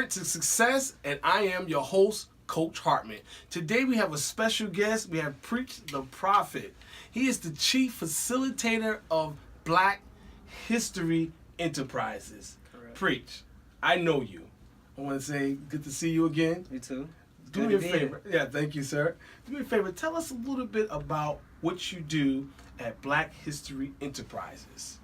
Secret to Success, and I am your host, Coach Hartman. Today we have a special guest. We have Preech The Prophet. He is the Chief Facilitator of Black History Enterprises. Correct. Preech, I know you. I want to say good to see you again. You too. Do me a favor. Yeah, thank you, sir. Do me a favor. Tell us a little bit about what you do at Black History Enterprises.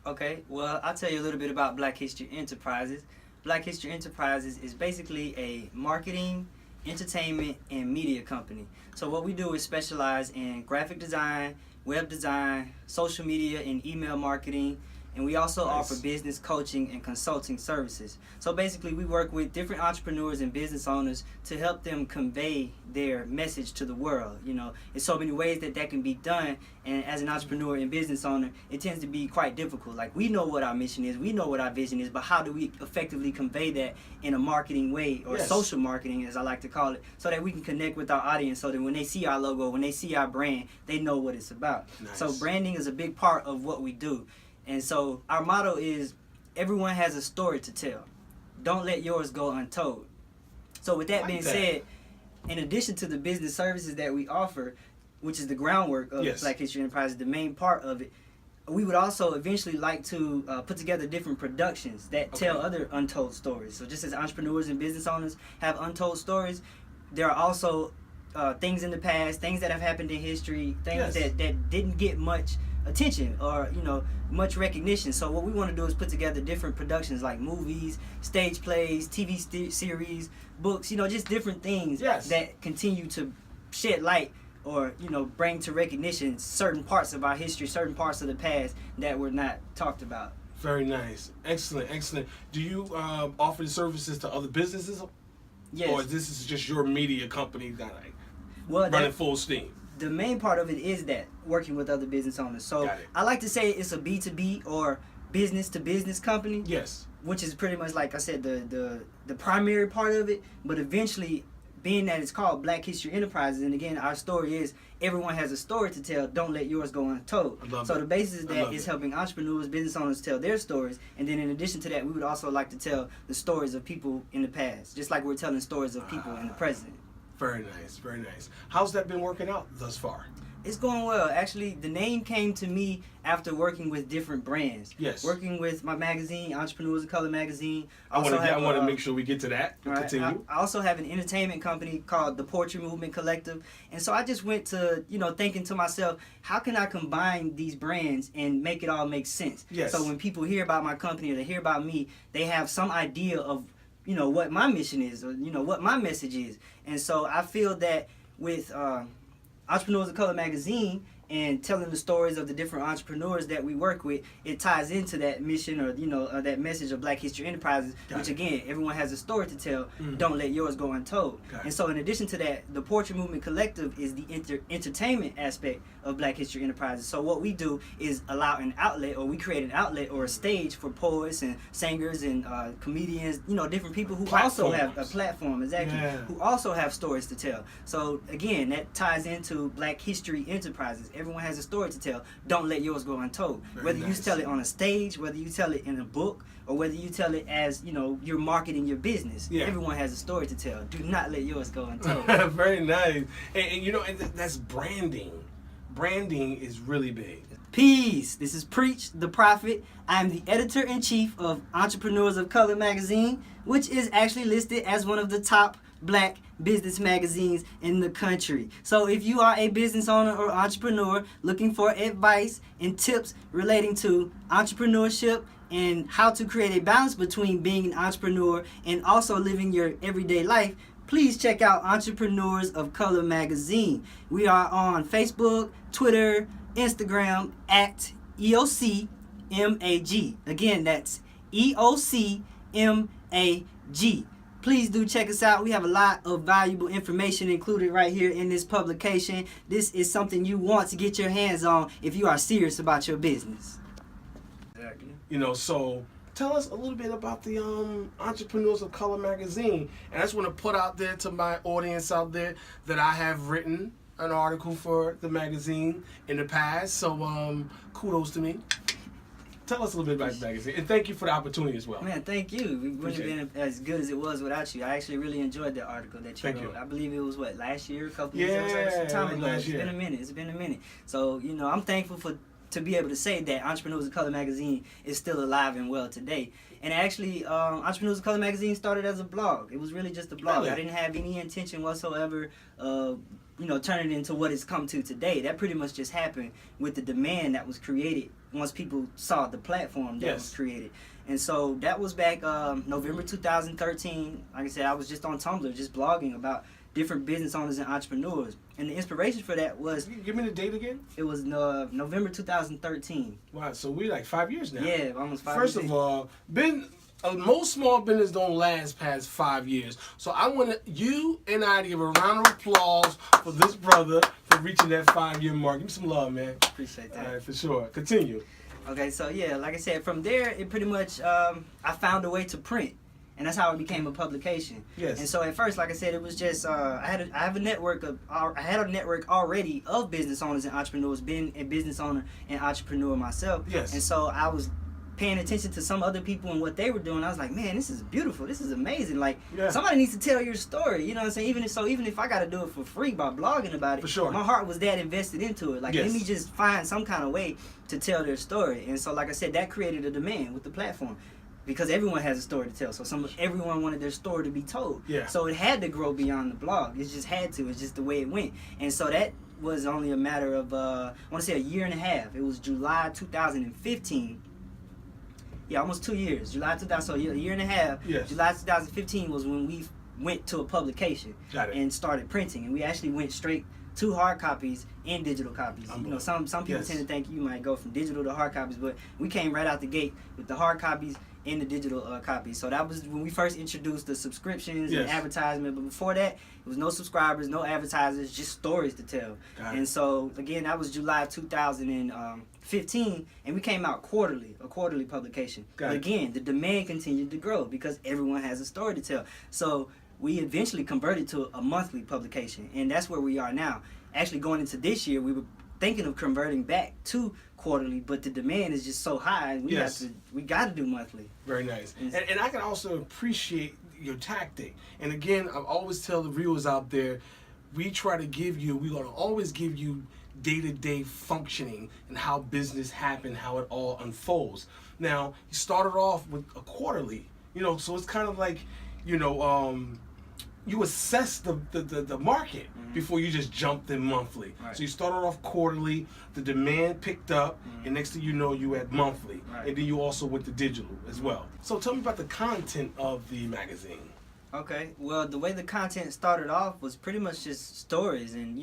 Okay, well, I'll tell you a little bit about Black History Enterprises. Black History Enterprises is basically a marketing, entertainment, and media company. So what we do is specialize in graphic design, web design, social media, and email marketing. And we also offer business coaching and consulting services. So basically, we work with different entrepreneurs and business owners to help them convey their message to the world. You know, in so many ways that can be done. And as an entrepreneur and business owner, it tends to be quite difficult. Like, we know what our mission is, we know what our vision is, but how do we effectively convey that in a marketing way, or social marketing, as I like to call it, so that we can connect with our audience, so that when they see our logo, when they see our brand, they know what it's about. Nice. So branding is a big part of what we do. And so our motto is, everyone has a story to tell. Don't let yours go untold. So with that being said, in addition to the business services that we offer, which is the groundwork of Black History Enterprises, the main part of it, we would also eventually like to put together different productions that tell other untold stories. So just as entrepreneurs and business owners have untold stories, there are also things in the past, things that have happened in history, things that didn't get much attention or much recognition. So what we want to do is put together different productions, like movies, stage plays, TV series, books, just different things that continue to shed light or bring to recognition certain parts of our history, certain parts of the past that were not talked about. Very nice. Excellent. Do you offer the services to other businesses? Yes. Or this is just your media company that running full steam? The main part of it is that working with other business owners. So I like to say it's a B2B or business to business company. Yes. Which is pretty much, like I said, the primary part of it. But eventually, being that it's called Black History Enterprises, and again, our story is everyone has a story to tell. Don't let yours go untold. So the basis of that is helping entrepreneurs, business owners tell their stories. And then in addition to that, we would also like to tell the stories of people in the past, just like we're telling stories of people in the present. Very nice. How's that been working out thus far? It's going well. Actually, the name came to me after working with different brands. Yes. Working with my magazine, Entrepreneurs of Color magazine. I want to make sure we get to that. Right. Continue. I also have an entertainment company called the Poetry Movement Collective. And so I just went to, thinking to myself, how can I combine these brands and make it all make sense? Yes. So when people hear about my company or they hear about me, they have some idea of what my mission is, or what my message is. And so I feel that with Entrepreneurs of Color magazine and telling the stories of the different entrepreneurs that we work with, it ties into that mission or that message of Black History Enterprises, which again, everyone has a story to tell. Don't let yours go untold. And so in addition to that, the Poetry Movement Collective is the entertainment aspect of Black History Enterprises. So what we do is allow an outlet, or we create an outlet or a stage for poets and singers and comedians, different people who also have a platform, who also have stories to tell. So again, that ties into Black History Enterprises. Everyone has a story to tell. Don't let yours go untold. Whether you tell it on a stage, whether you tell it in a book, or whether you tell it as, you're marketing your business. Everyone has a story to tell. Do not let yours go untold. Very nice. And that's branding. Branding is really big. Peace. This is Preech The Prophet. I am the editor-in-chief of Entrepreneurs of Color magazine, which is actually listed as one of the top Black business magazines in the country. So if you are a business owner or entrepreneur looking for advice and tips relating to entrepreneurship and how to create a balance between being an entrepreneur and also living your everyday life, please check out Entrepreneurs of Color magazine. We are on Facebook, Twitter, Instagram at EOCMAG. Again, that's EOCMAG. Please do check us out. We have a lot of valuable information included right here in this publication. This is something you want to get your hands on if you are serious about your business. Exactly. So tell us a little bit about the Entrepreneurs of Color magazine. And I just want to put out there to my audience out there that I have written an article for the magazine in the past. So kudos to me. tell us a little bit about the magazine, and thank you for the opportunity as well. Man, thank you. We wouldn't have been as good as it was without you. I actually really enjoyed the article that you wrote. I believe it was last year, a couple years ago, some time ago. It's been a minute. It's been a minute. So I'm thankful to be able to say that Entrepreneurs of Color magazine is still alive and well today. And actually, Entrepreneurs of Color magazine started as a blog. It was really just a blog. Really? I didn't have any intention whatsoever turn it into what it's come to today. That pretty much just happened with the demand that was created once people saw the platform that was created. And so that was back November 2013. Like I said, I was just on Tumblr, just blogging about different business owners and entrepreneurs. And the inspiration for that was... Give me the date again. It was November 2013. Wow, so we're like 5 years now. Yeah, almost 5 years. First of all, most small business don't last past 5 years. So I want you and I to give a round of applause for this brother for reaching that 5-year mark. Give me some love, man. Appreciate that. All right, for sure. Continue. Okay, so yeah, like I said, from there, it pretty much, I found a way to print. And that's how it became a publication. Yes. And so at first, like I said, it was just I had a network already of business owners and entrepreneurs, being a business owner and entrepreneur myself. Yes. And so I was paying attention to some other people and what they were doing. I was like, man, this is beautiful. This is amazing. Like, somebody needs to tell your story. You know what I'm saying? Even if I got to do it for free by blogging about it, for sure. My heart was that invested into it. Like, let me just find some kind of way to tell their story. And so, like I said, that created a demand with the platform. Because everyone has a story to tell, so everyone wanted their story to be told. Yeah. So it had to grow beyond the blog. It just had to. It's just the way it went. And so that was only a matter of, I want to say a year and a half. It was July 2015. Yeah, almost 2 years. July 2000, so a year and a half. Yes. July 2015 was when we went to a publication and started printing. And we actually went straight to hard copies and digital copies. Some people tend to think you might go from digital to hard copies, but we came right out the gate with the hard copies and the digital copies. So that was when we first introduced the subscriptions and advertisement. But before that, it was no subscribers, no advertisers, just stories to tell. And so again, that was July 2015, and we came out a quarterly publication. But again, the demand continued to grow because everyone has a story to tell. So we eventually converted to a monthly publication, and that's where we are now. Actually, going into this year, we were thinking of converting back to quarterly, but the demand is just so high, and we got to do monthly. Very nice. And I can also appreciate your tactic. And again, I always tell the viewers out there, we're going to always give you day-to-day functioning and how business happen, how it all unfolds. Now, you started off with a quarterly, so it's kind of like, you assess the market before you just jumped in monthly. Right. So you started off quarterly, the demand picked up, and next thing you know, you had monthly. Right. And then you also went to digital as well. So tell me about the content of the magazine. Okay, well, the way the content started off was pretty much just stories and,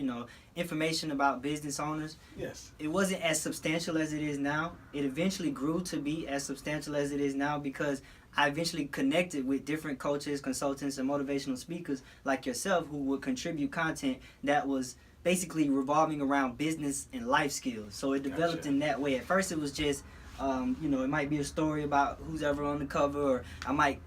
information about business owners. Yes. It wasn't as substantial as it is now. It eventually grew to be as substantial as it is now because I eventually connected with different coaches, consultants, and motivational speakers like yourself who would contribute content that was basically revolving around business and life skills. So it developed in that way. At first it was just, it might be a story about who's ever on the cover, or I might,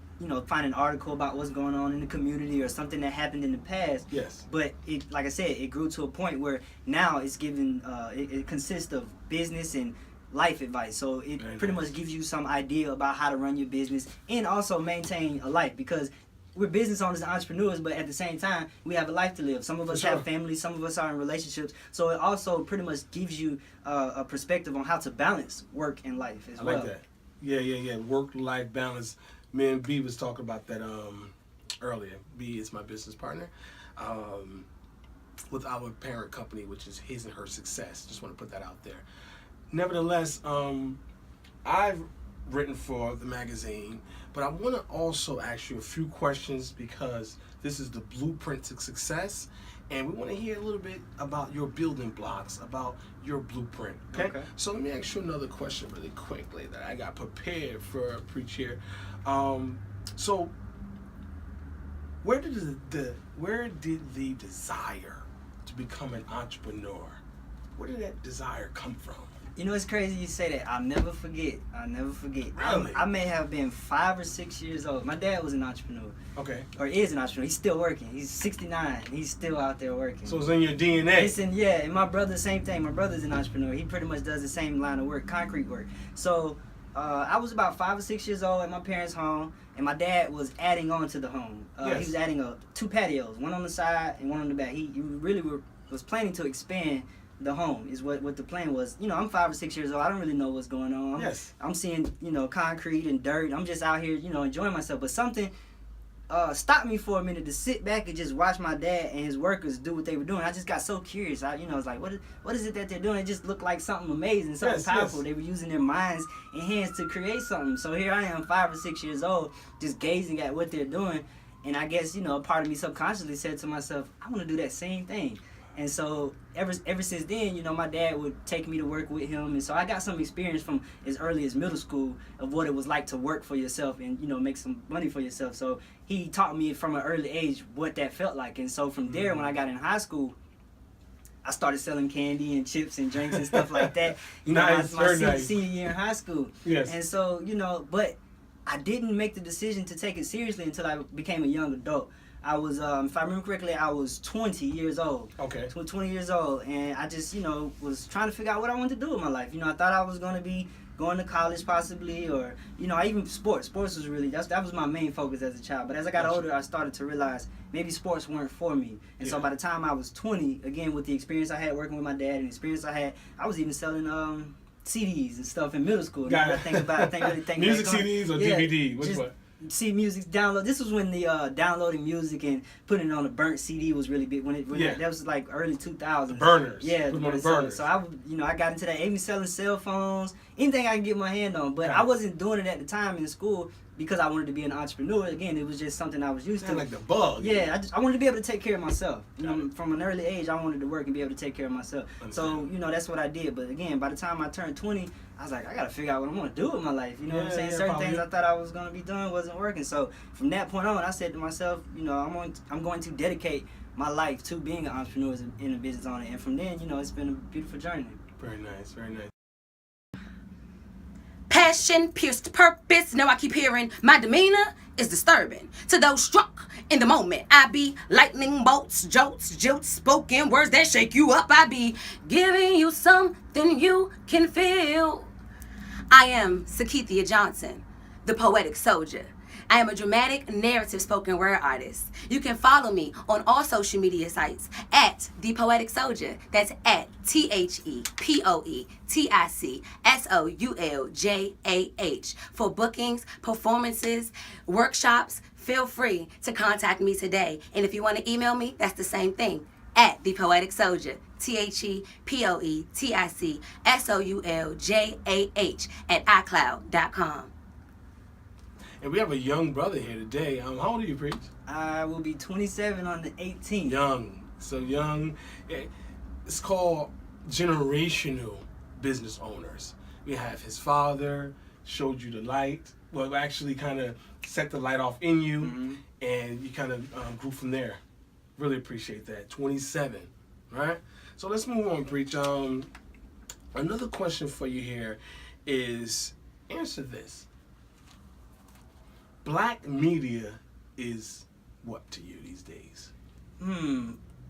find an article about what's going on in the community or something that happened in the past. Yes. But it, like I said, it grew to a point where now it's given, it consists of business and life advice. So it pretty much gives you some idea about how to run your business and also maintain a life, because we're business owners and entrepreneurs, but at the same time, we have a life to live. Some of us have families, some of us are in relationships. So it also pretty much gives you a perspective on how to balance work and life as well. I like that. Yeah. Work-life balance. Me and B was talking about that earlier. B is my business partner with our parent company, which is His and Her Success. Just want to put that out there. Nevertheless, I've written for the magazine, but I want to also ask you a few questions because this is the blueprint to success, and we want to hear a little bit about your building blocks, about your blueprint. Okay? So let me ask you another question really quickly that I got prepared for Preech here. So where did the desire to become an entrepreneur, where did that desire come from? It's crazy you say that. I'll never forget. Really? I may have been 5 or 6 years old. My dad was an entrepreneur. Okay. Or is an entrepreneur. He's still working. He's 69. He's still out there working. So it's in your DNA. And my brother, same thing. My brother's an entrepreneur. He pretty much does the same line of work, concrete work. So I was about 5 or 6 years old at my parents' home, and my dad was adding on to the home. He was adding 2 patios, one on the side and one on the back. He really was planning to expand the home, is what the plan was. You know, I'm 5 or 6 years old. I don't really know what's going on. I'm seeing, you know, concrete and dirt. I'm just out here, you know, enjoying myself. But something stopped me for a minute to sit back and just watch my dad and his workers do what they were doing. I just got so curious. I was like, what is it that they're doing? It just looked like something amazing, something powerful. They were using their minds and hands to create something. So here I am, 5 or 6 years old, just gazing at what they're doing. And I guess, you know, a part of me subconsciously said to myself, I want to do that same thing. And so ever since then, you know, my dad would take me to work with him. And so I got some experience from as early as middle school of what it was like to work for yourself and, you know, make some money for yourself. So he taught me from an early age what that felt like. And so from there, when I got in high school, I started selling candy and chips and drinks and stuff like that. You know, my senior year in high school. And so, you know, but I didn't make the decision to take it seriously until I became a young adult. I was, if I remember correctly, I was 20 years old. 20 years old, and I just, you know, was trying to figure out what I wanted to do with my life. You know, I thought I was going to be going to college possibly, or, you know, even sports. Sports was really, that was my main focus as a child. But as I got older, I started to realize maybe sports weren't for me. And so by the time I was 20, again, with the experience I had working with my dad and the experience I had, I was even selling CDs and stuff in middle school. Now I think music CDs or DVD? Which one? See music download. This was when the downloading music and putting it on a burnt CD was really big. That was like early 2000s. Burners. Yeah, burners. So I got into that. Even selling cell phones, anything I can get my hand on. But I wasn't doing it at the time in school because I wanted to be an entrepreneur. Again, it was just something I was used to. Like the bug. Yeah, I wanted to be able to take care of myself. You know, from an early age, I wanted to work and be able to take care of myself. So, you know, that's what I did. But again, by the time I turned 20, I was like, I got to figure out what I'm going to do with my life. You know what I'm saying? Certain things I thought I was going to be doing wasn't working. So from that point on, I said to myself, you know, I'm going to dedicate my life to being an entrepreneur and a business owner. And from then, you know, it's been a beautiful journey. Very nice, very nice. Passion pierced to purpose. Now I keep hearing my demeanor is disturbing. To those struck in the moment, I be lightning bolts, jolts, spoken words that shake you up. I be giving you something you can feel. I am Sakithia Johnson, the Poetic Souljah. I am a dramatic narrative spoken word artist. You can follow me on all social media sites at The Poetic Souljah. That's at ThePoeticSouljah. For bookings, performances, workshops, feel free to contact me today. And if you want to email me, that's the same thing. At The Poetic Souljah. ThePoeticSouljah at iCloud.com. And we have a young brother here today. How old are you, Preech? I will be 27 on the 18th. Young. So young. It's called generational business owners. We have his father showed you the light. Well, actually kind of set the light off in you. And you kind of grew from there. Really appreciate that. 27, right? So let's move on, Preech. Another question for you here is, answer this. Black media is what to you these days?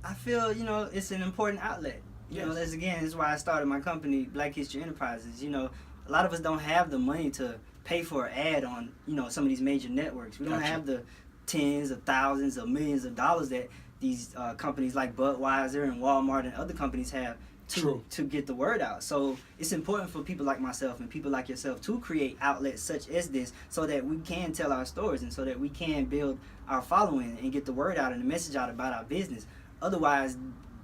I feel, you know, it's an important outlet. You know, this is why I started my company, Black History Enterprises. You know, a lot of us don't have the money to pay for an ad on, you know, some of these major networks. We don't have the tens of thousands of millions of dollars that these companies like Budweiser and Walmart and other companies have to get the word out. So it's important for people like myself and people like yourself to create outlets such as this so that we can tell our stories and so that we can build our following and get the word out and the message out about our business. Otherwise,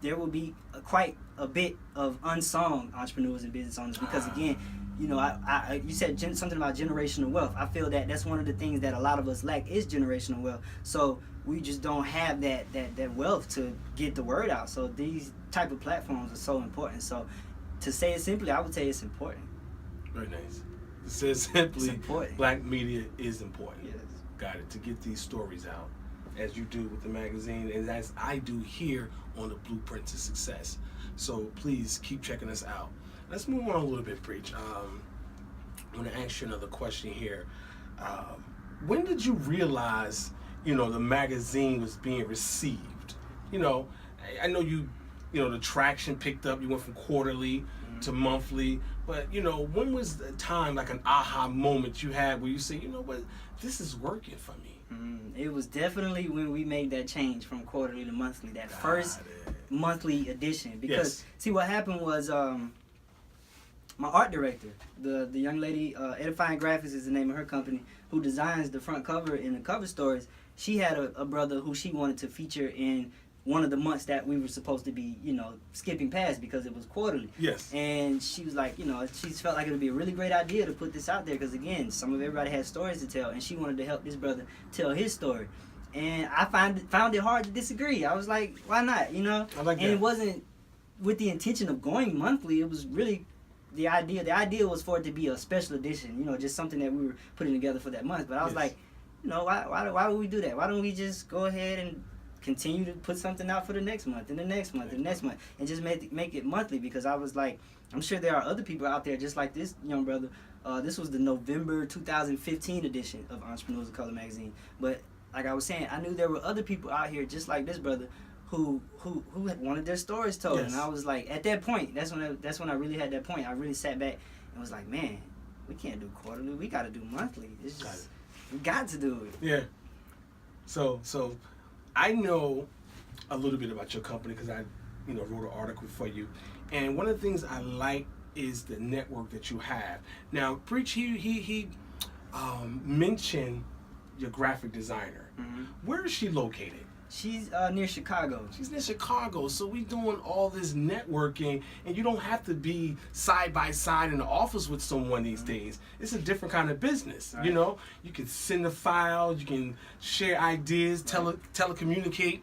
there will be quite a bit of unsung entrepreneurs and business owners because, again, you know, you said something about generational wealth. I feel that that's one of the things that a lot of us lack is generational wealth. So we just don't have that wealth to get the word out. So these type of platforms are so important. So to say it simply, I would say it's important. Very nice. To say it simply, Black media is important. Yes. Got it. To get these stories out, as you do with the magazine, and as I do here on the Blueprint to Success. So please keep checking us out. Let's move on a little bit, Preech. I'm going to ask you another question here. When did you realize, you know, the magazine was being received? You know, I know you the traction picked up. You went from quarterly to monthly. But, when was the time, like an aha moment you had where you say, you know what, this is working for me? It was definitely when we made that change from quarterly to monthly, that first monthly edition. Because, see, what happened was my art director, the young lady, Edifying Graphics is the name of her company, who designs the front cover and the cover stories. She had a brother who she wanted to feature in one of the months that we were supposed to be, skipping past because it was quarterly. Yes. And she was like, she felt like it would be a really great idea to put this out there because, again, everybody had stories to tell, and she wanted to help this brother tell his story. And I found it hard to disagree. I was like, why not, I like that. And it wasn't with the intention of going monthly. It was really the idea. The idea was for it to be a special edition, just something that we were putting together for that month. But I was like, why would we do that? Why don't we just go ahead and continue to put something out for the next month and the next month and the next month and just make it monthly? Because I was like, I'm sure there are other people out there just like this young brother. This was the November 2015 edition of Entrepreneurs of Color magazine. But like I was saying, I knew there were other people out here just like this brother who had wanted their stories told. Yes. And I was like, at that point, that's when I really had that point. I really sat back and was like, man, we can't do quarterly. We got to do monthly. It's just, we got to do it. Yeah. So I know a little bit about your company because I, wrote an article for you. And one of the things I like is the network that you have. Now, Preech, he mentioned your graphic designer. Mm-hmm. Where is she located? She's near Chicago. She's near Chicago, so we doing all this networking, and you don't have to be side by side in the office with someone these days. It's a different kind of business, Right. You can send a file, you can share ideas, telecommunicate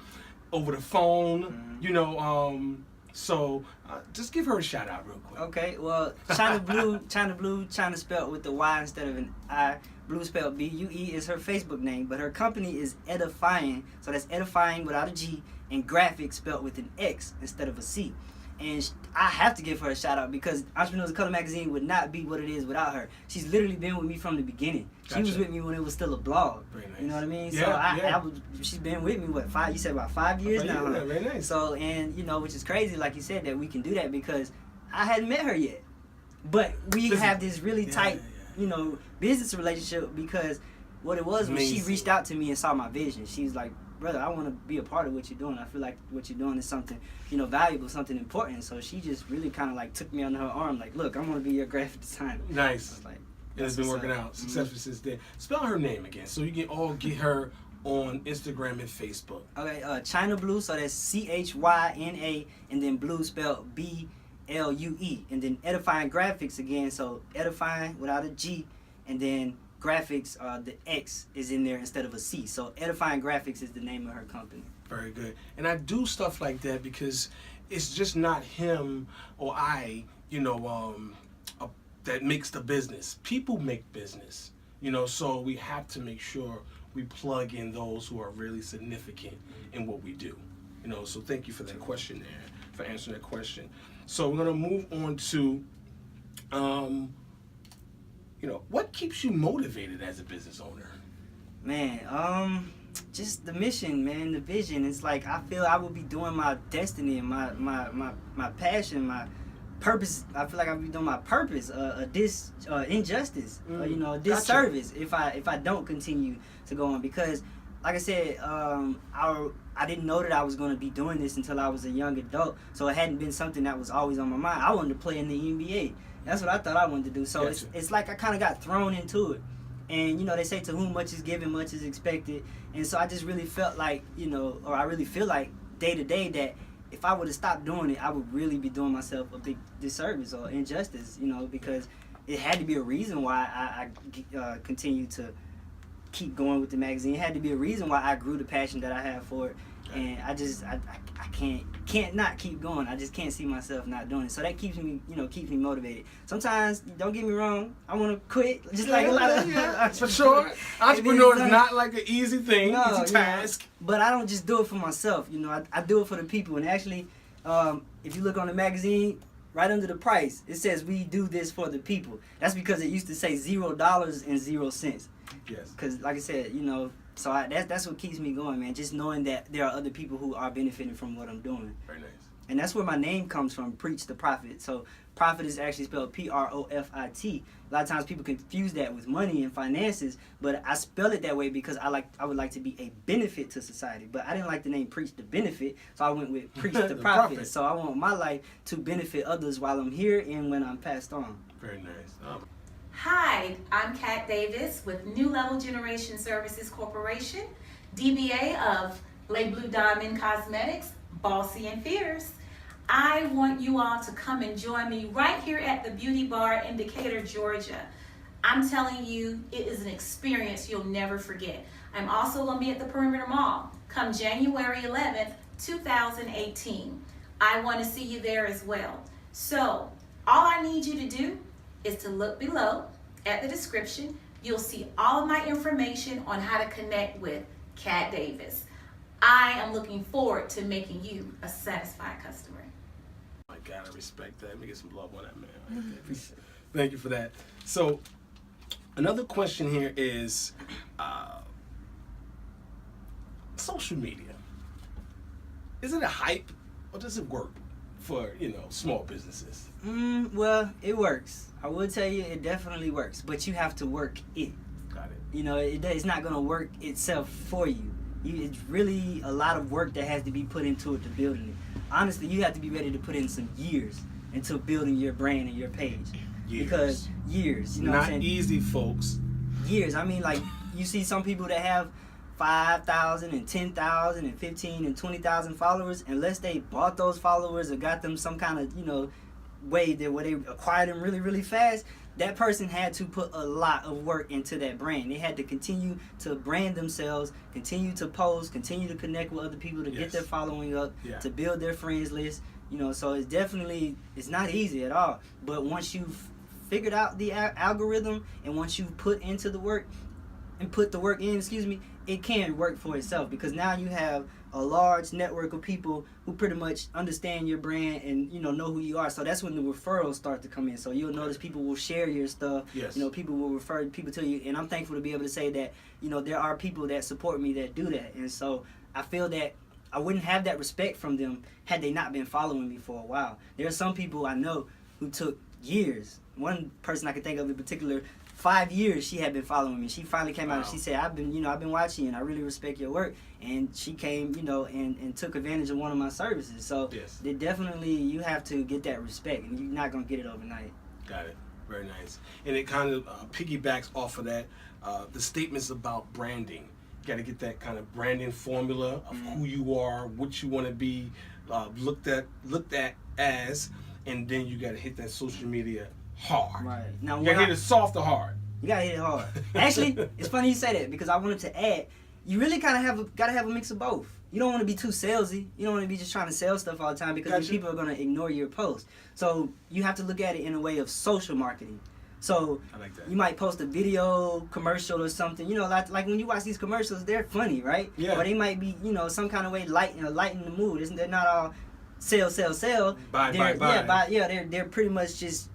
over the phone, so just give her a shout out real quick. Okay, well, China Blue, China spelled with the Y instead of an I. Blue spelled B-U-E is her Facebook name, but her company is Edifying, so that's Edifying without a G, and Graphics spelled with an X instead of a C. And I have to give her a shout out because Entrepreneurs of Color magazine would not be what it is without her. She's literally been with me from the beginning. Gotcha. She was with me when it was still a blog. Very nice. You know what I mean? Yeah, so she's been with me, you said about 5 years now? Yeah, very nice. So, and which is crazy, like you said, that we can do that because I hadn't met her yet. But we have this really tight, business relationship because what it was she reached out to me and saw my vision. She was like, brother, I want to be a part of what you're doing. I feel like what you're doing is something, valuable, something important. So she just really kind of like took me under her arm, like, look, I'm going to be your graphic designer. Nice. I was like, and it's been working out successfully since then. Spell her name again so you can all get her on Instagram and Facebook. Okay, China Blue, so that's Chyna, and then Blue spelled BLUE, and then Edifying Graphics again, so Edifying without a G, and then Graphics, the X is in there instead of a C. So Edifying Graphics is the name of her company. Very good. And I do stuff like that because it's just not him or I, that makes the business. People make business, so we have to make sure we plug in those who are really significant in what we do. So thank you for that question there, for answering that question. So we're going to move on to, what keeps you motivated as a business owner? Man, just the mission, man, the vision. It's like I feel I would be doing my destiny and my passion, my purpose. I feel like I would be doing my purpose, injustice, disservice if I don't continue to go on because, like I said, I didn't know that I was going to be doing this until I was a young adult, so it hadn't been something that was always on my mind. I wanted to play in the NBA. That's what I thought I wanted to do. So Gotcha. it's like I kind of got thrown into it. And, they say to whom much is given, much is expected. And so I just really felt like, or I really feel like day to day that if I would have stopped doing it, I would really be doing myself a big disservice or injustice, because it had to be a reason why I continued to keep going with the magazine. It had to be a reason why I grew the passion that I have for it. And I can't not keep going. I just can't see myself not doing it. So that keeps me, keeps me motivated. Sometimes, don't get me wrong, I want to quit. Just like a lot of for sure. Entrepreneur is not like an easy thing. No, it's a task. But I don't just do it for myself. I do it for the people. And actually, if you look on the magazine, right under the price, it says we do this for the people. That's because it used to say $0.00. Yes. Because, like I said, so that's what keeps me going, man. Just knowing that there are other people who are benefiting from what I'm doing. Very nice. And that's where my name comes from, Preech the Profit. So profit is actually spelled Profit. A lot of times people confuse that with money and finances, but I spell it that way because I would like to be a benefit to society. But I didn't like the name Preach the Benefit, so I went with Preach the Profit. So I want my life to benefit others while I'm here and when I'm passed on. Very nice. Hi, I'm Kat Davis with New Level Generation Services Corporation, DBA of Blay Blue Diamond Cosmetics, Bossy and Fierce. I want you all to come and join me right here at the Beauty Bar in Decatur, Georgia. I'm telling you, it is an experience you'll never forget. I'm also going to be at the Perimeter Mall come January 11th, 2018. I want to see you there as well. So, all I need you to do is to look below at the description. You'll see all of my information on how to connect with Kat Davis. I am looking forward to making you a satisfied customer. My God, I respect that. Let me get some love on that, man. Thank you for that. So, another question here is social media. Is it a hype or does it work for, small businesses? Well, it works. I will tell you, it definitely works, but you have to work it. Got it. It's not going to work itself for you. It's really a lot of work that has to be put into it to building it. Honestly, you have to be ready to put in some years into building your brand and your page. Years. Because years, you know Not what I'm saying? easy, folks. Years. I mean, like, you see some people that have 5,000 and 10,000 and 15 and 20,000 followers. Unless they bought those followers or got them some kind of, way where they acquired them really, really fast, that person had to put a lot of work into that brand. They had to continue to brand themselves, continue to post, continue to connect with other people to get their following up, to build their friends list. So it's not easy at all. But once you've figured out the algorithm and once you've put into the work and put the work in, it can work for itself because now you have a large network of people who pretty much understand your brand and know who you are. So that's when the referrals start to come in. So you'll notice people will share your stuff. Yes. People will refer people to you, and I'm thankful to be able to say that there are people that support me that do that. And so I feel that I wouldn't have that respect from them had they not been following me for a while. There are some people I know who took years. One person I can think of in particular, 5 years she had been following me. She finally came out and she said, I've been watching you and I really respect your work. And she came, and took advantage of one of my services. So you have to get that respect, and you're not going to get it overnight. Got it. Very nice. And it kind of piggybacks off of that, the statements about branding. You got to get that kind of branding formula of who you are, what you want to be looked at as, and then you got to hit that social media hard. Right. Now, you got to hit it soft or hard. You got to hit it hard. Actually, it's funny you say that because I wanted to add, you really kind of got to have a mix of both. You don't want to be too salesy. You don't want to be just trying to sell stuff all the time because then people are going to ignore your post. So you have to look at it in a way of social marketing. So I like that. You might post a video commercial or something. Like when you watch these commercials, they're funny, right? Yeah. Or they might be, some kind of way lighten the mood. They're not all sell. Buy. They're pretty much just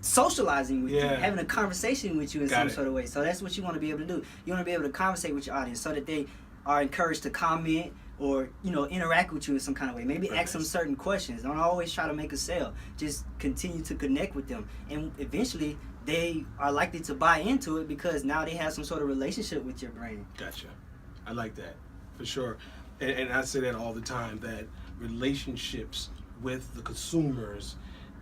socializing with you, having a conversation with you in some sort of way. So that's what you want to be able to do. You want to be able to conversate with your audience so that they are encouraged to comment or interact with you in some kind of way. Maybe ask them certain questions. Don't always try to make a sale. Just continue to connect with them, and eventually they are likely to buy into it because now they have some sort of relationship with your brand. Gotcha. I like that for sure, and I say that all the time, that relationships with the consumers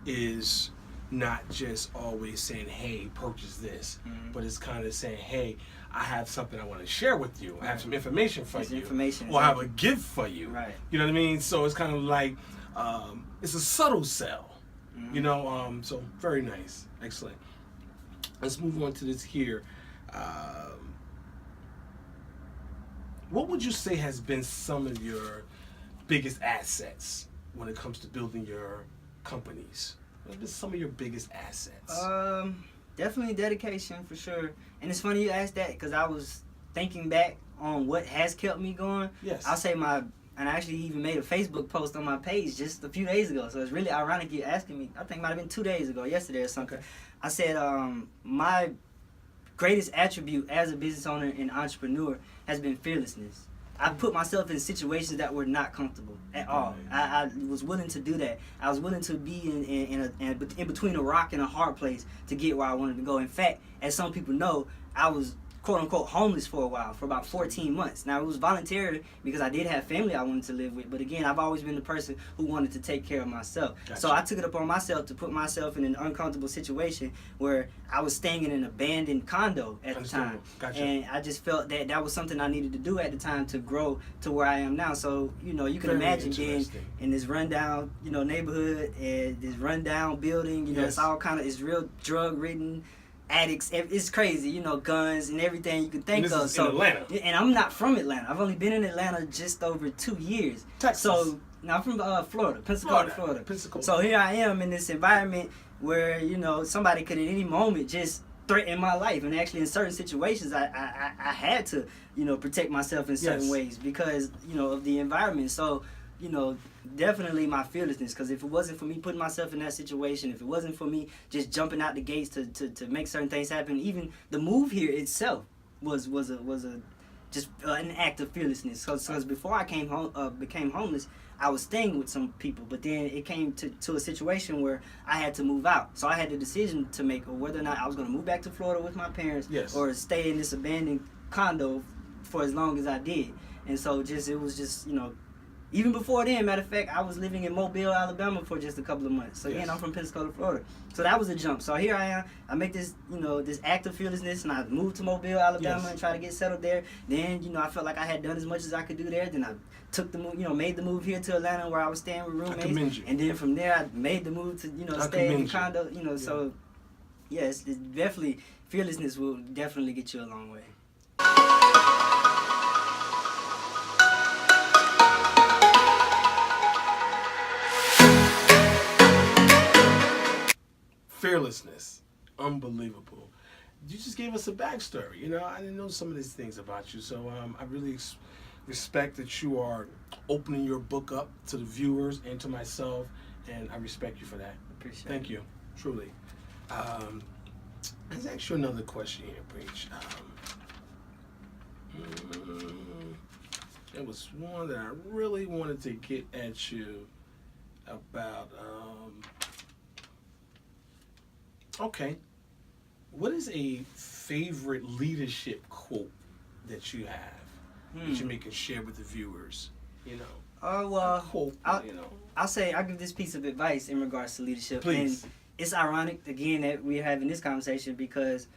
is not just always saying, hey, purchase this, but it's kind of saying, hey, I have something I want to share with you. I have some information for you. Or I have a gift for you. Right. You know what I mean? So it's kind of like, it's a subtle sell. So very nice. Excellent. Let's move on to this here. What would you say has been some of your biggest assets when it comes to building your companies? What have been some of your biggest assets? Definitely dedication for sure. And it's funny you asked that because I was thinking back on what has kept me going. Yes. I'll say and I actually even made a Facebook post on my page just a few days ago. So it's really ironic you asking me. I think it might have been 2 days ago, yesterday or something. Okay. I said my greatest attribute as a business owner and entrepreneur has been fearlessness. I put myself in situations that were not comfortable at all. I was willing to do that. I was willing to be in between a rock and a hard place to get where I wanted to go. In fact, as some people know, I was quote unquote homeless for a while, for about 14 months. Now, it was voluntary because I did have family I wanted to live with, but again, I've always been the person who wanted to take care of myself. Gotcha. So I took it upon myself to put myself in an uncomfortable situation where I was staying in an abandoned condo at the time. Gotcha. And I just felt that that was something I needed to do at the time to grow to where I am now. So, you know, you can imagine being in this rundown, you know, neighborhood and this rundown building, you know, it's all kind of, it's real drug-ridden, addicts, it's crazy, you know, guns and everything you can think and of. This is in Atlanta. And I'm not from Atlanta. I've only been in Atlanta just over 2 years. Texas. So now I'm from Florida, Pensacola, Florida. Pensacola. So here I am in this environment where, you know, somebody could at any moment just threaten my life. And actually in certain situations I had to, you know, protect myself in certain ways because, you know, of the environment. So, you know, definitely my fearlessness, because if it wasn't for me putting myself in that situation, if it wasn't for me just jumping out the gates to make certain things happen, even the move here itself was a just an act of fearlessness. Because before I became homeless, I was staying with some people, but then it came to a situation where I had to move out. So I had the decision to make of whether or not I was going to move back to Florida with my parents or stay in this abandoned condo for as long as I did. And so it was just, you know, even before then, matter of fact, I was living in Mobile, Alabama for just a couple of months. So again, I'm from Pensacola, Florida. So that was a jump. So here I am. I make this, you know, this act of fearlessness, and I moved to Mobile, Alabama, and try to get settled there. Then, you know, I felt like I had done as much as I could do there. Then I took the move, you know, made the move here to Atlanta where I was staying with roommates. And then from there, I made the move to, you know, stay in the condo. You know, so it's definitely, fearlessness will definitely get you a long way. Fearlessness, unbelievable. You just gave us a backstory. You know, I didn't know some of these things about you, so I really respect that you are opening your book up to the viewers and to myself, and I respect you for that. Appreciate it. Thank you, truly. Let's ask you another question here, Preech. There was one that I really wanted to get at you about. Okay. What is a favorite leadership quote that you have that you may can share with the viewers? You know. Well, quote, you know. I'll give this piece of advice in regards to leadership. Please. And it's ironic again that we're having this conversation because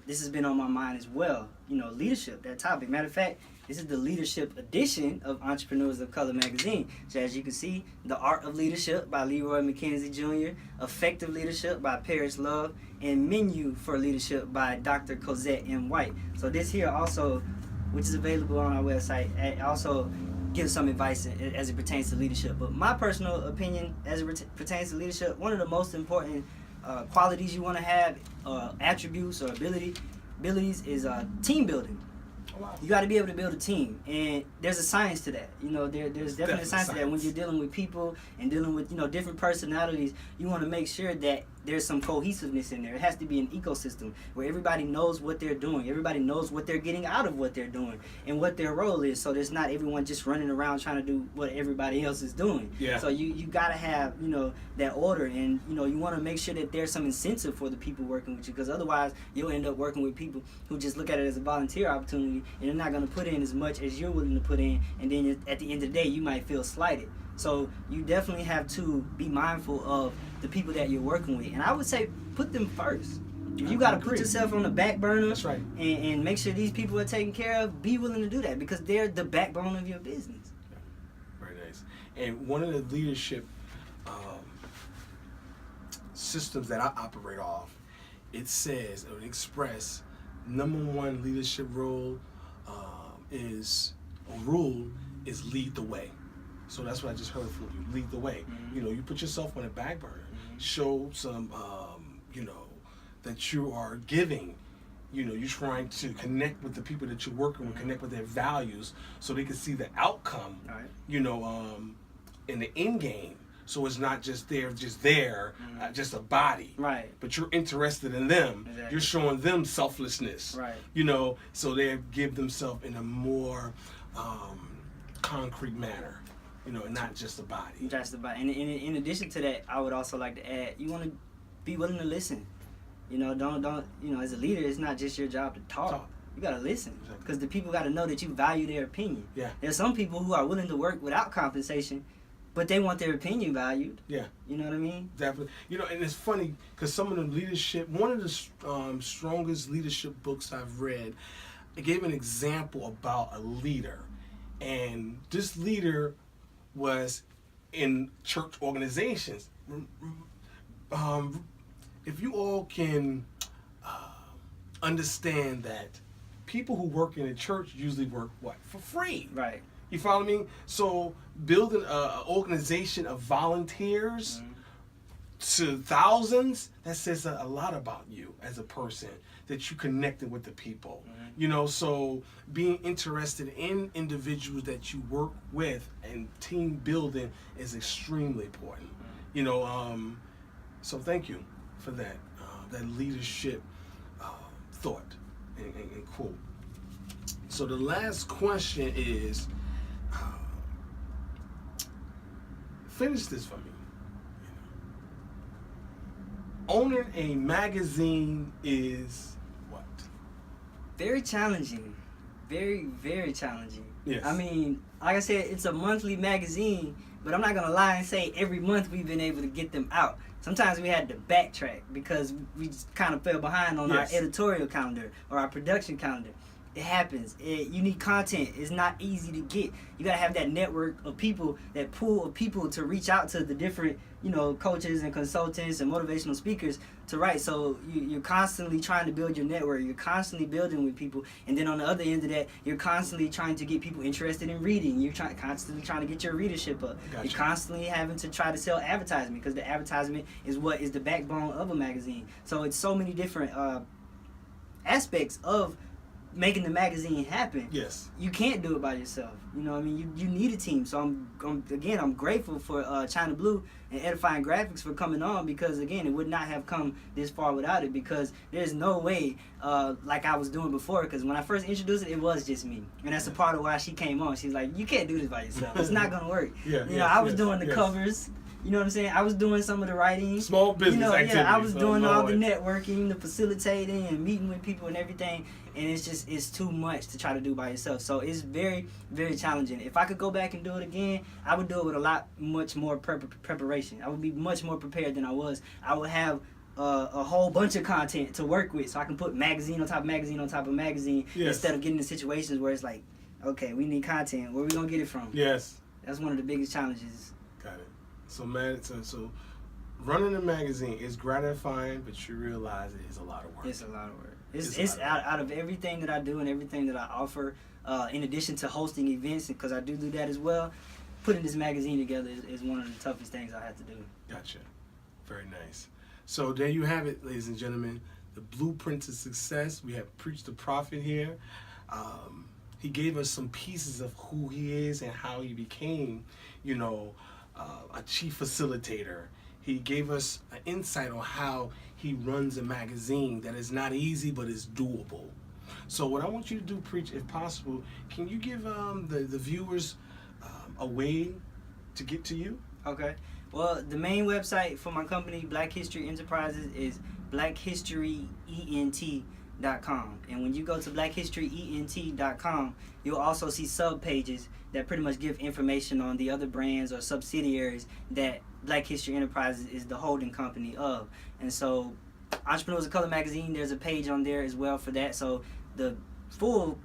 this has been on my mind as well. You know, leadership, that topic. Matter of fact, this is the leadership edition of Entrepreneurs of Color magazine. So as you can see, The Art of Leadership by Leroy McKenzie Jr., Effective Leadership by Paris Love, and Menu for Leadership by Dr. Cosette M. White. So this here also, which is available on our website, also gives some advice as it pertains to leadership. But my personal opinion as it pertains to leadership, one of the most important qualities you want to have, attributes or abilities is team building. Wow. You got to be able to build a team, and there's a science to that. You know, there's definitely a science to that. When you're dealing with people and dealing with, you know, different personalities, you want to make sure that there's some cohesiveness in there. It has to be an ecosystem where everybody knows what they're doing. Everybody knows what they're getting out of what they're doing and what their role is. So there's not everyone just running around trying to do what everybody else is doing. Yeah. So you got to have, you know, that order, and, you know, you want to make sure that there's some incentive for the people working with you, because otherwise you'll end up working with people who just look at it as a volunteer opportunity, and they're not going to put in as much as you're willing to put in, and then at the end of the day you might feel slighted. So you definitely have to be mindful of the people that you're working with, and I would say put them first. If you got to put yourself on the back burner, That's right. and make sure these people are taken care of, be willing to do that, because they're the backbone of your business. Very nice. And one of the leadership systems that I operate off, it says, or express, number one leadership role is lead the way. So that's what I just heard from you, lead the way. Mm-hmm. You know, you put yourself on the back burner, show some, you know, that you are giving. You know, you're trying to connect with the people that you're working with, connect with their values, so they can see the outcome, you know, in the end game. So it's not just just a body. Right. But you're interested in them. Exactly. You're showing them selflessness. Right. You know, so they give themselves in a more concrete manner, you know, and not just a body. Just about. And in addition to that, I would also like to add, you want to be willing to listen. You know, don't you know, as a leader, it's not just your job to talk. You gotta listen, because the people gotta know that you value their opinion. Yeah. There's some people who are willing to work without compensation, but they want their opinion valued. Yeah. You know what I mean? Definitely. You know, and it's funny because some of the leadership, one of the strongest leadership books I've read, it gave an example about a leader, and this leader was in church organizations. If you all can understand that people who work in a church usually work for free. Right. You follow me? So building an organization of volunteers to thousands, that says a lot about you as a person, that you connected with the people. You know, so being interested in individuals that you work with and team building is extremely important. You know, so thank you for that leadership thought and quote. So the last question is, finish this for me. Owning a magazine is what? Very challenging. Very, very challenging. Yes. I mean, like I said, it's a monthly magazine, but I'm not going to lie and say every month we've been able to get them out. Sometimes we had to backtrack because we just kind of fell behind on our editorial calendar or our production calendar. It happens. You need content. It's not easy to get. You got to have that network of people, that pool of people to reach out to the different, you know, coaches and consultants and motivational speakers to write. So you're constantly trying to build your network. You're constantly building with people. And then on the other end of that, you're constantly trying to get people interested in reading. You're constantly trying to get your readership up. Gotcha. You're constantly having to try to sell advertisement, because the advertisement is what is the backbone of a magazine. So it's so many different aspects of making the magazine happen. Yes. You can't do it by yourself. You know what I mean? You need a team. So I'm grateful for China Blue and Edifying Graphics for coming on, because again, it would not have come this far without it, because there's no way like I was doing before, because when I first introduced it, it was just me. And that's a part of why she came on. She's like, you can't do this by yourself. It's not going to work. You know, I was doing the covers. You know what I'm saying? I was doing some of the writing. Small business activities. Yeah, I was doing all the networking, the facilitating, and meeting with people and everything. And it's too much to try to do by yourself. So it's very, very challenging. If I could go back and do it again, I would do it with much more preparation. I would be much more prepared than I was. I would have a whole bunch of content to work with, so I can put magazine on top of magazine on top of magazine, instead of getting in situations where it's like, okay, we need content. Where are we going to get it from? Yes. That's one of the biggest challenges. Got it. So, man, so running a magazine is gratifying, but you realize it is a lot of work. It's a lot of work. It's out of everything that I do and everything that I offer, in addition to hosting events, because I do that as well, putting this magazine together is one of the toughest things I have to do. Gotcha. Very nice. So there you have it, ladies and gentlemen. The blueprint to success. We have Preech the Prophet here. He gave us some pieces of who he is and how he became, you know, a chief facilitator. He gave us an insight on how he runs a magazine that is not easy, but is doable. So what I want you to do, Preech, if possible, can you give the viewers a way to get to you? Okay. Well, the main website for my company, Black History Enterprises, is blackhistoryent.com. And when you go to blackhistoryent.com, you'll also see sub-pages that pretty much give information on the other brands or subsidiaries that Black History Enterprises is the holding company of. And so Entrepreneurs of Color magazine, there's a page on there as well for that. So the full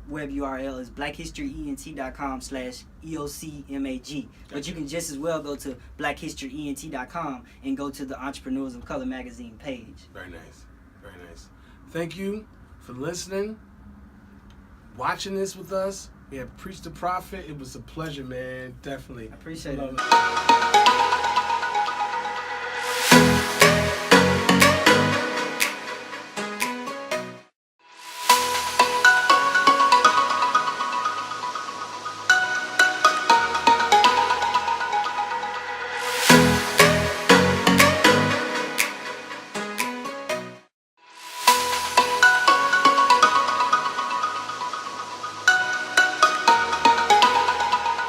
web URL is blackhistoryent.com/EOCMAG. But you can just as well go to blackhistoryent.com and go to the Entrepreneurs of Color magazine page. Very nice. Very nice. Thank you for listening, watching this with us. We have Preech the Prophet. It was a pleasure, man. Definitely. I appreciate Love it.